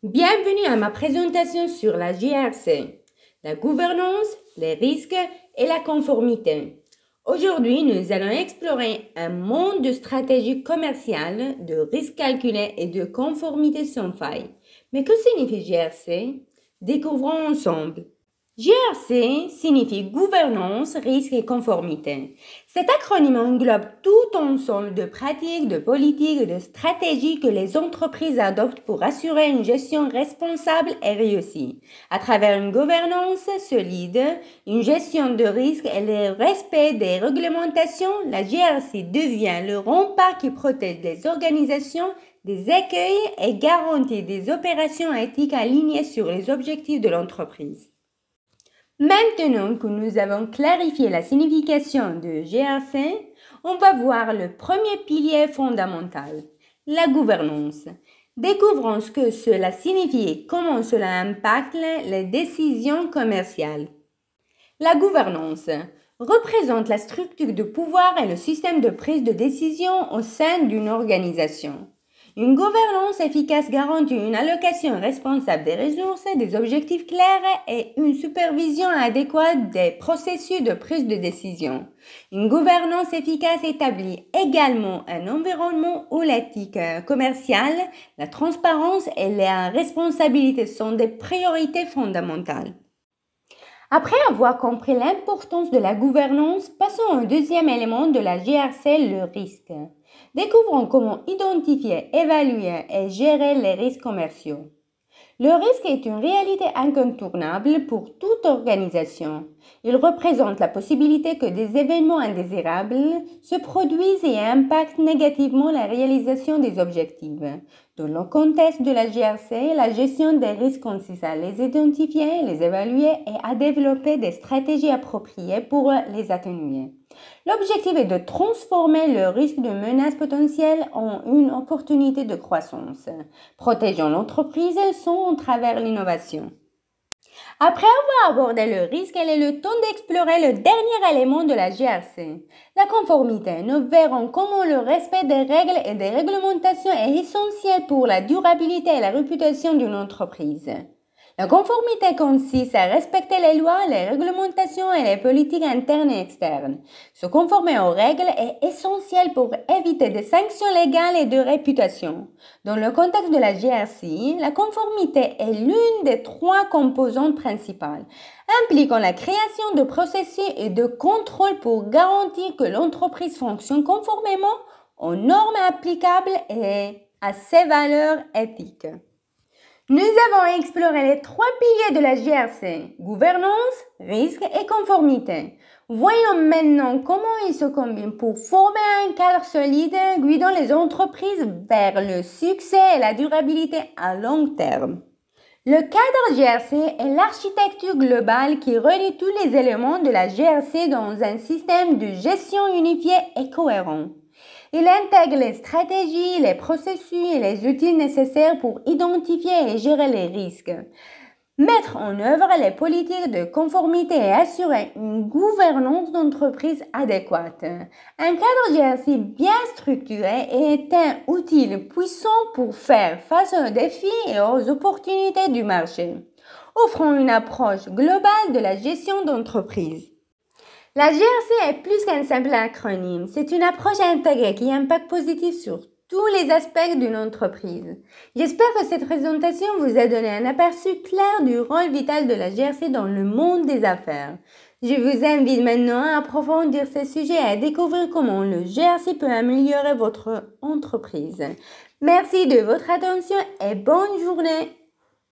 Bienvenue à ma présentation sur la GRC, la gouvernance, les risques et la conformité. Aujourd'hui, nous allons explorer un monde de stratégie commerciale, de risques calculés et de conformité sans faille. Mais que signifie GRC? Découvrons ensemble. GRC signifie gouvernance, risque et conformité. Cet acronyme englobe tout ensemble de pratiques, de politiques et de stratégies que les entreprises adoptent pour assurer une gestion responsable et réussie. À travers une gouvernance solide, une gestion de risque et le respect des réglementations, la GRC devient le rempart qui protège les organisations des écueils et garantit des opérations éthiques alignées sur les objectifs de l'entreprise. Maintenant que nous avons clarifié la signification de GRC, on va voir le premier pilier fondamental, la gouvernance. Découvrons ce que cela signifie et comment cela impacte les décisions commerciales. La gouvernance représente la structure de pouvoir et le système de prise de décision au sein d'une organisation. Une gouvernance efficace garantit une allocation responsable des ressources, des objectifs clairs et une supervision adéquate des processus de prise de décision. Une gouvernance efficace établit également un environnement où l'éthique commerciale, la transparence et la responsabilité sont des priorités fondamentales. Après avoir compris l'importance de la gouvernance, passons au deuxième élément de la GRC, le risque. Découvrons comment identifier, évaluer et gérer les risques commerciaux. Le risque est une réalité incontournable pour toute organisation. Il représente la possibilité que des événements indésirables se produisent et impactent négativement la réalisation des objectifs. Dans le contexte de la GRC, la gestion des risques consiste à les identifier, les évaluer et à développer des stratégies appropriées pour les atténuer. L'objectif est de transformer le risque de menace potentielle en une opportunité de croissance, protégeant l'entreprise à travers l'innovation. Après avoir abordé le risque, il est le temps d'explorer le dernier élément de la GRC, la conformité. Nous verrons comment le respect des règles et des réglementations est essentiel pour la durabilité et la réputation d'une entreprise. La conformité consiste à respecter les lois, les réglementations et les politiques internes et externes. Se conformer aux règles est essentiel pour éviter des sanctions légales et de réputation. Dans le contexte de la GRC, la conformité est l'une des trois composantes principales, impliquant la création de processus et de contrôles pour garantir que l'entreprise fonctionne conformément aux normes applicables et à ses valeurs éthiques. Nous avons exploré les trois piliers de la GRC, gouvernance, risque et conformité. Voyons maintenant comment ils se combinent pour former un cadre solide guidant les entreprises vers le succès et la durabilité à long terme. Le cadre GRC est l'architecture globale qui relie tous les éléments de la GRC dans un système de gestion unifié et cohérent. Il intègre les stratégies, les processus et les outils nécessaires pour identifier et gérer les risques, mettre en œuvre les politiques de conformité et assurer une gouvernance d'entreprise adéquate. Un cadre GRC bien structuré est un outil puissant pour faire face aux défis et aux opportunités du marché, offrant une approche globale de la gestion d'entreprise. La GRC est plus qu'un simple acronyme, c'est une approche intégrée qui impacte positif sur tous les aspects d'une entreprise. J'espère que cette présentation vous a donné un aperçu clair du rôle vital de la GRC dans le monde des affaires. Je vous invite maintenant à approfondir ces sujets et à découvrir comment le GRC peut améliorer votre entreprise. Merci de votre attention et bonne journée!